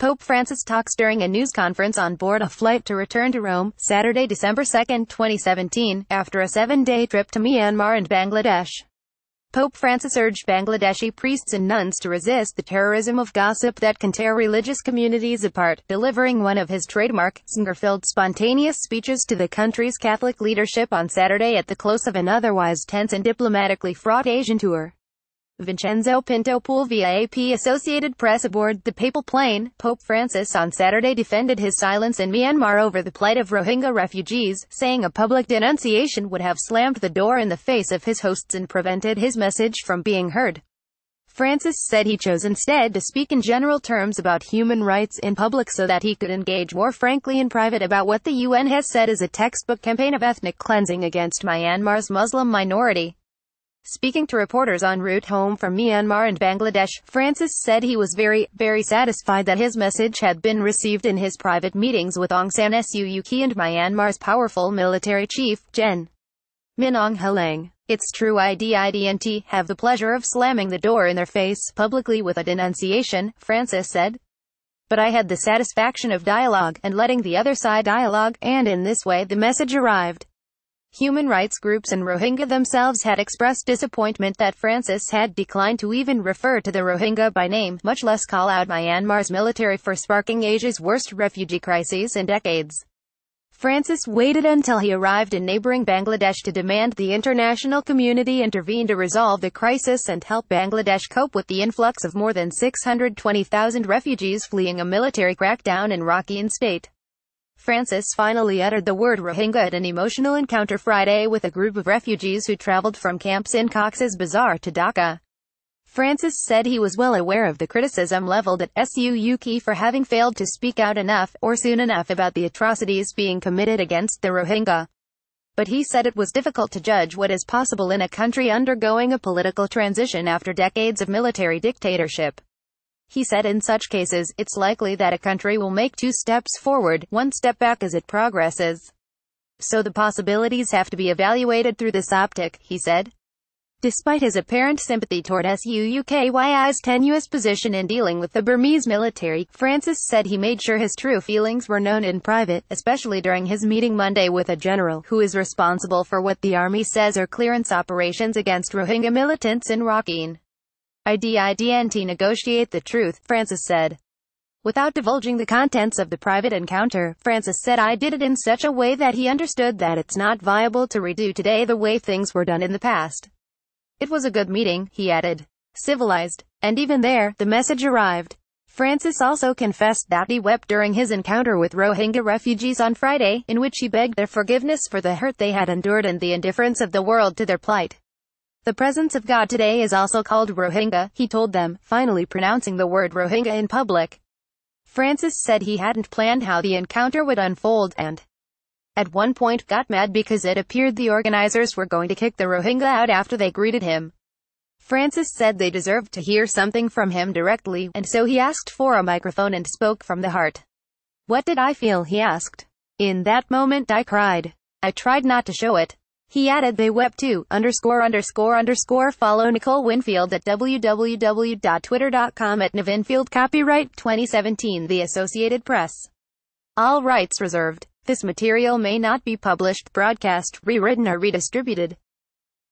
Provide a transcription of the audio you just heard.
Pope Francis talks during a news conference on board a flight to return to Rome, Saturday, December 2, 2017, after a 7-day trip to Myanmar and Bangladesh. Pope Francis urged Bangladeshi priests and nuns to resist the terrorism of gossip that can tear religious communities apart, delivering one of his trademark, singer-filled spontaneous speeches to the country's Catholic leadership on Saturday at the close of an otherwise tense and diplomatically fraught Asian tour. Vincenzo Pinto Pool via AP Associated Press. Aboard the papal plane, Pope Francis on Saturday defended his silence in Myanmar over the plight of Rohingya refugees, saying a public denunciation would have slammed the door in the face of his hosts and prevented his message from being heard. Francis said he chose instead to speak in general terms about human rights in public so that he could engage more frankly in private about what the UN has said is a textbook campaign of ethnic cleansing against Myanmar's Muslim minority. Speaking to reporters en route home from Myanmar and Bangladesh, Francis said he was very satisfied that his message had been received in his private meetings with Aung San Suu Kyi and Myanmar's powerful military chief, Gen. Min Aung Hlaing. It's true, I didn't have the pleasure of slamming the door in their face publicly with a denunciation, Francis said. But I had the satisfaction of dialogue, and letting the other side dialogue, and in this way the message arrived. Human rights groups and Rohingya themselves had expressed disappointment that Francis had declined to even refer to the Rohingya by name, much less call out Myanmar's military for sparking Asia's worst refugee crises in decades. Francis waited until he arrived in neighboring Bangladesh to demand the international community intervene to resolve the crisis and help Bangladesh cope with the influx of more than 620,000 refugees fleeing a military crackdown in Rakhine State. Francis finally uttered the word Rohingya at an emotional encounter Friday with a group of refugees who traveled from camps in Cox's Bazar to Dhaka. Francis said he was well aware of the criticism leveled at Suu Kyi for having failed to speak out enough, or soon enough, about the atrocities being committed against the Rohingya. But he said it was difficult to judge what is possible in a country undergoing a political transition after decades of military dictatorship. He said in such cases, it's likely that a country will make 2 steps forward, 1 step back as it progresses. So the possibilities have to be evaluated through this optic, he said. Despite his apparent sympathy toward Suu Kyi's tenuous position in dealing with the Burmese military, Francis said he made sure his true feelings were known in private, especially during his meeting Monday with a general who is responsible for what the army says are clearance operations against Rohingya militants in Rakhine. I didn't negotiate the truth, Francis said. Without divulging the contents of the private encounter, Francis said I did it in such a way that he understood that it's not viable to redo today the way things were done in the past. It was a good meeting, he added. Civilized. And even there, the message arrived. Francis also confessed that he wept during his encounter with Rohingya refugees on Friday, in which he begged their forgiveness for the hurt they had endured and the indifference of the world to their plight. The presence of God today is also called Rohingya, he told them, finally pronouncing the word Rohingya in public. Francis said he hadn't planned how the encounter would unfold and, at one point, got mad because it appeared the organizers were going to kick the Rohingya out after they greeted him. Francis said they deserved to hear something from him directly, and so he asked for a microphone and spoke from the heart. What did I feel, he asked. In that moment I cried. I tried not to show it. He added they wept too, ____. Follow Nicole Winfield at www.twitter.com@Nivinfield. Copyright 2017 The Associated Press. All rights reserved. This material may not be published, broadcast, rewritten or redistributed.